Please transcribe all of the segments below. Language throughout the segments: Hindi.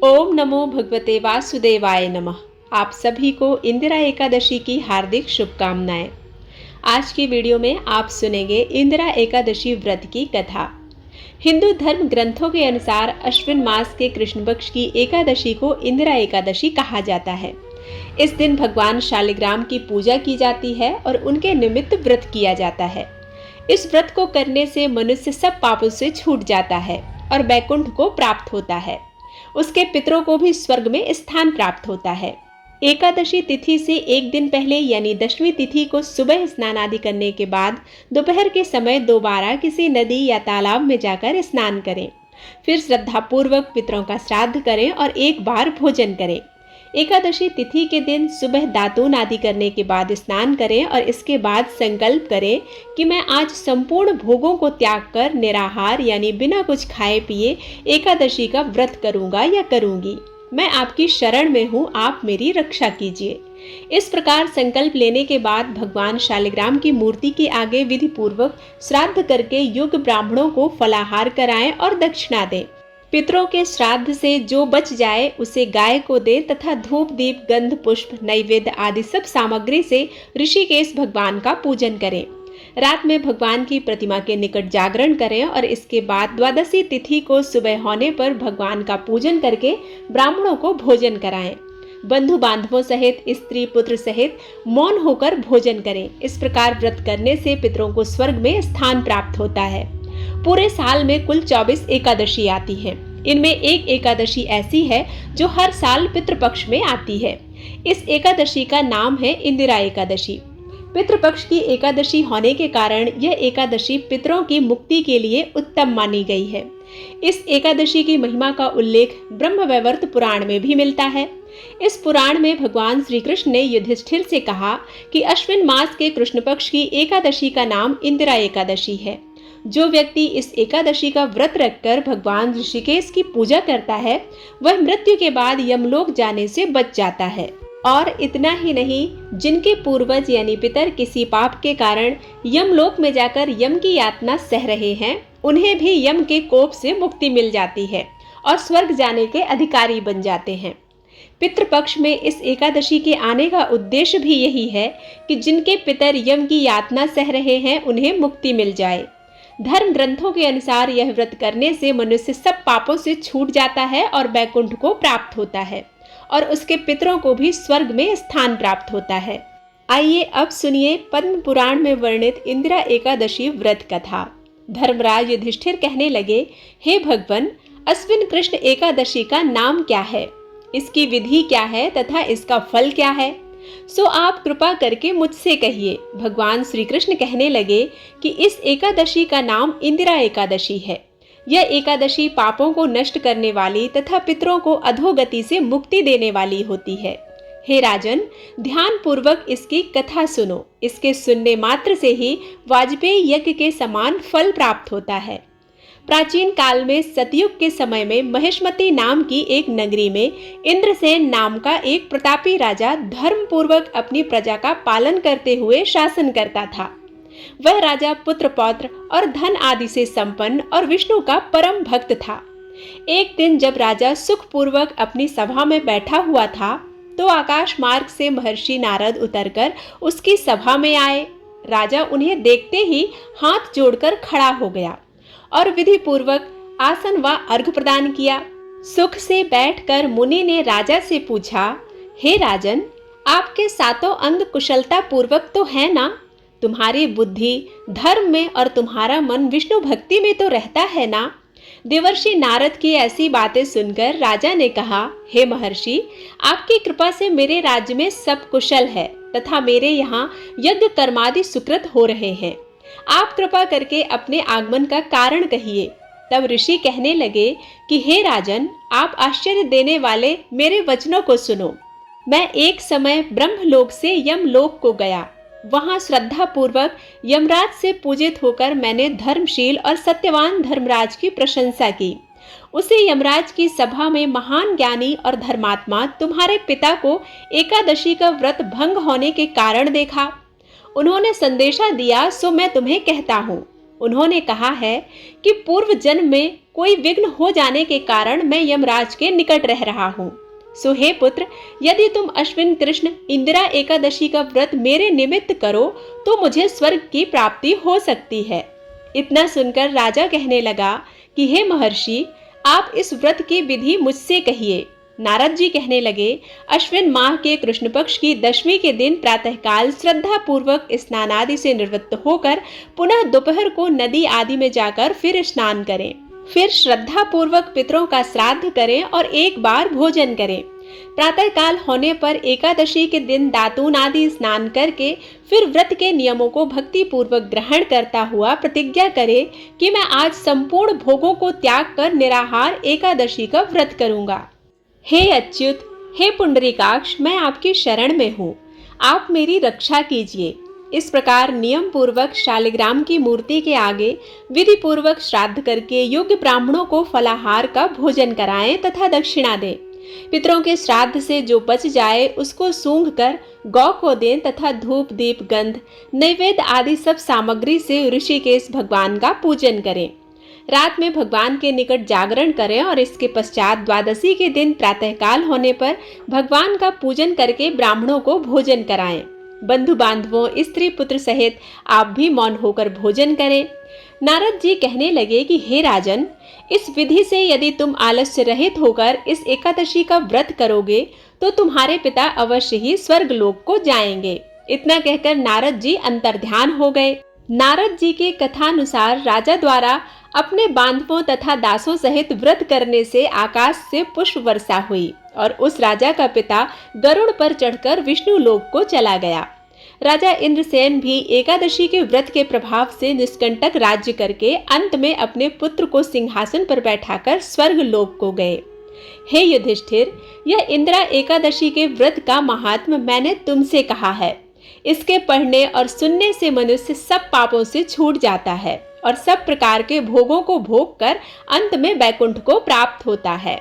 ओम नमो भगवते वासुदेवाय नमः। आप सभी को इंदिरा एकादशी की हार्दिक शुभकामनाएं। आज की वीडियो में आप सुनेंगे इंदिरा एकादशी व्रत की कथा। हिंदू धर्म ग्रंथों के अनुसार अश्विन मास के कृष्ण पक्ष की एकादशी को इंदिरा एकादशी कहा जाता है। इस दिन भगवान शालिग्राम की पूजा की जाती है और उनके निमित्त व्रत किया जाता है। इस व्रत को करने से मनुष्य सब पापों से छूट जाता है और वैकुंठ को प्राप्त होता है। उसके पितरों को भी स्वर्ग में स्थान प्राप्त होता है। एकादशी तिथि से एक दिन पहले यानी दशमी तिथि को सुबह स्नान आदि करने के बाद दोपहर के समय दोबारा किसी नदी या तालाब में जाकर स्नान करें। फिर श्रद्धापूर्वक पितरों का श्राद्ध करें और एक बार भोजन करें। एकादशी तिथि के दिन सुबह दातून आदि करने के बाद स्नान करें और इसके बाद संकल्प करें कि मैं आज संपूर्ण भोगों को त्याग कर निराहार यानी बिना कुछ खाए पिए एकादशी का व्रत करूंगा या करूंगी। मैं आपकी शरण में हूँ, आप मेरी रक्षा कीजिए। इस प्रकार संकल्प लेने के बाद भगवान शालिग्राम की मूर्ति के आगे विधि पूर्वक श्राद्ध करके योग्य ब्राह्मणों को फलाहार कराएं और दक्षिणा दें। पितरों के श्राद्ध से जो बच जाए उसे गाय को दे तथा धूप दीप गंध पुष्प नैवेद्य आदि सब सामग्री से ऋषिकेश भगवान का पूजन करें। रात में भगवान की प्रतिमा के निकट जागरण करें और इसके बाद द्वादशी तिथि को सुबह होने पर भगवान का पूजन करके ब्राह्मणों को भोजन कराएं। बंधु बांधवों सहित स्त्री पुत्र सहित मौन होकर भोजन करें। इस प्रकार व्रत करने से पितरों को स्वर्ग में स्थान प्राप्त होता है। पूरे साल में कुल 24 एकादशी आती हैं। इनमें एक एकादशी ऐसी है जो हर साल पितृपक्ष में आती है। इस एकादशी का नाम है इंदिरा एकादशी। पितृपक्ष की एकादशी होने के कारण यह एकादशी पितरों की मुक्ति के लिए उत्तम मानी गई है। इस एकादशी की महिमा का उल्लेख ब्रह्मवैवर्त पुराण में भी मिलता है। इस पुराण में भगवान श्री कृष्ण ने युधिष्ठिर से कहा कि अश्विन मास के कृष्ण पक्ष की एकादशी का नाम इंदिरा एकादशी है। जो व्यक्ति इस एकादशी का व्रत रखकर भगवान ऋषिकेश की पूजा करता है वह मृत्यु के बाद यमलोक जाने से बच जाता है। और इतना ही नहीं, जिनके पूर्वज यानी पितर किसी पाप के कारण यमलोक में जाकर यम की यातना सह रहे हैं उन्हें भी यम के कोप से मुक्ति मिल जाती है और स्वर्ग जाने के अधिकारी बन जाते हैं। पितृपक्ष में इस एकादशी के आने का उद्देश्य भी यही है कि जिनके पितर यम की यातना सह रहे हैं उन्हें मुक्ति मिल जाए। धर्म ग्रंथों के अनुसार यह व्रत करने से मनुष्य सब पापों से छूट जाता है और वैकुंठ को प्राप्त होता है और उसके पितरों को भी स्वर्ग में स्थान प्राप्त होता है। आइए अब सुनिए पद्म पुराण में वर्णित इंदिरा एकादशी व्रत कथा। धर्मराज युधिष्ठिर कहने लगे, हे भगवान, अश्विन कृष्ण एकादशी का नाम क्या है, इसकी विधि क्या है तथा इसका फल क्या है? सो आप कृपा करके मुझसे कहिए। भगवान श्री कृष्ण कहने लगे कि इस एकादशी का नाम इंदिरा एकादशी है। यह एकादशी पापों को नष्ट करने वाली तथा पितरों को अधोगति से मुक्ति देने वाली होती है। हे राजन, ध्यान पूर्वक इसकी कथा सुनो। इसके सुनने मात्र से ही वाजपेयी यज्ञ के समान फल प्राप्त होता है। प्राचीन काल में सतयुग के समय में महेशमती नाम की एक नगरी में इंद्रसेन नाम का एक प्रतापी राजा धर्म पूर्वक अपनी प्रजा का पालन करते हुए शासन करता था। वह राजा पुत्र पौत्र और धन आदि से संपन्न और विष्णु का परम भक्त था। एक दिन जब राजा सुखपूर्वक अपनी सभा में बैठा हुआ था तो आकाश मार्ग से महर्षि नारद उतरकर उसकी सभा में आए। राजा उन्हें देखते ही हाथ जोड़कर खड़ा हो गया और विधि पूर्वक आसन व अर्घ प्रदान किया। सुख से बैठकर मुनि ने राजा से पूछा, हे राजन, आपके सातों अंग कुशलता पूर्वक तो है ना? तुम्हारी बुद्धि धर्म में और तुम्हारा मन विष्णु भक्ति में तो रहता है ना? देवर्षि नारद की ऐसी बातें सुनकर राजा ने कहा, हे महर्षि, आपकी कृपा से मेरे राज्य में सब कुशल है तथा मेरे यहाँ यज्ञ कर्मादि सुकृत हो रहे हैं। आप कृपा करके अपने आगमन का कारण कहिए। तब ऋषि कहने लगे कि हे राजन, आप आश्चर्य देने वाले मेरे वचनों को सुनो। मैं एक समय ब्रह्मलोक से यमलोक को गया। वहां श्रद्धा पूर्वक यमराज से पूजित होकर मैंने धर्मशील और सत्यवान धर्मराज की प्रशंसा की। उसे यमराज की सभा में महान ज्ञानी और धर्मात्मा तुम्हारे पिता को एकादशी का व्रत भंग होने के कारण देखा। उन्होंने संदेशा दिया, सो मैं तुम्हें कहता हूँ। उन्होंने कहा है कि पूर्व जन्म में कोई विघ्न हो जाने के कारण मैं यमराज के निकट रह रहा हूँ। सो हे पुत्र, यदि तुम अश्विन कृष्ण इंदिरा एकादशी का व्रत मेरे निमित्त करो तो मुझे स्वर्ग की प्राप्ति हो सकती है। इतना सुनकर राजा कहने लगा कि हे महर्षि, आप इस व्रत की विधि मुझसे कहिए। नारद जी कहने लगे, अश्विन माह के कृष्ण पक्ष की दशमी के दिन प्रातःकाल श्रद्धा पूर्वक स्नान आदि से निवृत्त होकर पुनः दोपहर को नदी आदि में जाकर फिर स्नान करें। फिर श्रद्धा पूर्वक पितरों का श्राद्ध करें और एक बार भोजन करें। प्रातःकाल होने पर एकादशी के दिन दातून आदि स्नान करके फिर व्रत के नियमों को भक्ति पूर्वक ग्रहण करता हुआ प्रतिज्ञा करे कि मैं आज संपूर्ण भोगों को त्याग कर निराहार एकादशी का व्रत करूंगा। हे अच्युत, हे पुंडरीकाक्ष, मैं आपकी शरण में हूँ, आप मेरी रक्षा कीजिए। इस प्रकार नियम पूर्वक शालिग्राम की मूर्ति के आगे विधि पूर्वक श्राद्ध करके योग्य ब्राह्मणों को फलाहार का भोजन कराएं तथा दक्षिणा दें। पितरों के श्राद्ध से जो बच जाए उसको सूंघ कर गौ को दें तथा धूप दीप गंध नैवेद्य आदि सब सामग्री से ऋषिकेश भगवान का पूजन करें। रात में भगवान के निकट जागरण करें और इसके पश्चात द्वादशी के दिन प्रातःकाल होने पर भगवान का पूजन करके ब्राह्मणों को भोजन कराएं। बंधु बांधवों, स्त्री पुत्र सहित आप भी मौन होकर भोजन करें। नारद जी कहने लगे कि हे राजन, इस विधि से यदि तुम आलस्य रहित होकर इस एकादशी का व्रत करोगे तो तुम्हारे पिता अवश्य ही स्वर्ग लोक को जाएंगे। इतना कहकर नारद जी अंतर्ध्यान हो गए। नारद जी के कथानुसार राजा द्वारा अपने बांधवों तथा दासों सहित व्रत करने से आकाश से पुष्प वर्षा हुई और उस राजा का पिता गरुड़ पर चढ़कर विष्णु लोक को चला गया। राजा इंद्रसेन भी एकादशी के व्रत के प्रभाव से निष्कंटक राज्य करके अंत में अपने पुत्र को सिंहासन पर बैठाकर स्वर्ग लोक को गए। हे युधिष्ठिर, यह इंदिरा एकादशी के व्रत का महात्म मैंने तुमसे कहा है। इसके पढ़ने और सुनने से मनुष्य सब पापों से छूट जाता है और सब प्रकार के भोगों को भोग कर अंत में वैकुंठ को प्राप्त होता है।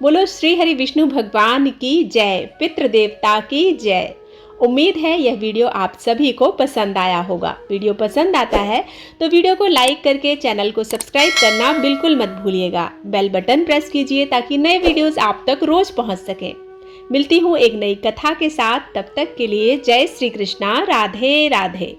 बोलो श्री हरि विष्णु भगवान की जय, पितृ देवता की जय। उम्मीद है यह वीडियो आप सभी को पसंद आया होगा। वीडियो पसंद आता है तो वीडियो को लाइक करके चैनल को सब्सक्राइब करना बिल्कुल मत भूलिएगा। बेल बटन प्रेस कीजिए ताकि नए वीडियोस आप तक रोज पहुंच सकें। मिलती हूँ एक नई कथा के साथ, तब तक के लिए जय श्री कृष्णा, राधे राधे।